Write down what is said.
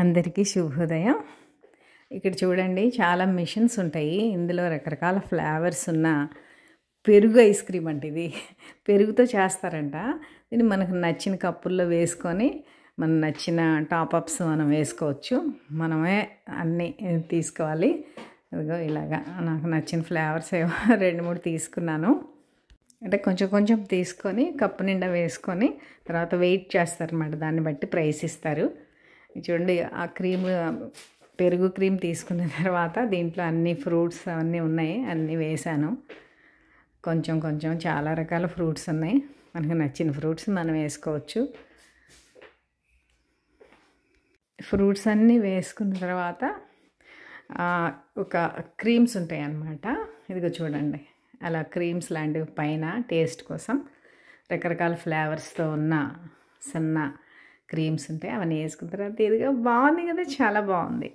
అందరికీ శుభోదయం. ఇక్కడ చూడండి చాలా మిషన్స్ ఉంటాయి. ఇందులో రకరకాల ఫ్లేవర్స్ ఉన్న పెరుగు ఐస్ క్రీమ్ అంటే ఇది పెరుగుతో చేస్తారంట. దీన్ని మనకు నచ్చిన కప్పుల్లో వేసుకొని మన నచ్చిన టాపప్స్ మనం వేసుకోవచ్చు. మనమే అన్నీ తీసుకోవాలి. ఇదిగో ఇలాగా నాకు నచ్చిన ఫ్లేవర్స్ ఏవో 2-3 తీసుకున్నాను. అంటే కొంచెం కొంచెం తీసుకొని కప్పు నిండా వేసుకొని తర్వాత వెయిట్ చేస్తారన్నమాట. దాన్ని బట్టి ప్రైస్ ఇస్తారు. చూడండి ఆ క్రీమ్ పెరుగు క్రీమ్ తీసుకున్న తర్వాత దీంట్లో అన్ని ఫ్రూట్స్ అవన్నీ ఉన్నాయి, అన్నీ వేసాను. కొంచెం కొంచెం చాలా రకాల ఫ్రూట్స్ ఉన్నాయి. మనకు నచ్చిన ఫ్రూట్స్ మనం వేసుకోవచ్చు. ఫ్రూట్స్ అన్నీ వేసుకున్న తర్వాత ఒక క్రీమ్స్ ఉంటాయి అన్నమాట. ఇదిగో చూడండి అలా క్రీమ్స్ లాంటివి పైన టేస్ట్ కోసం రకరకాల ఫ్లేవర్స్తో ఉన్న సన్న క్రీమ్స్ ఉంటాయి. అవన్నీ వేసుకున్న తర్వాత ఇదిగా బాగుంది కదా, చాలా బాగుంది.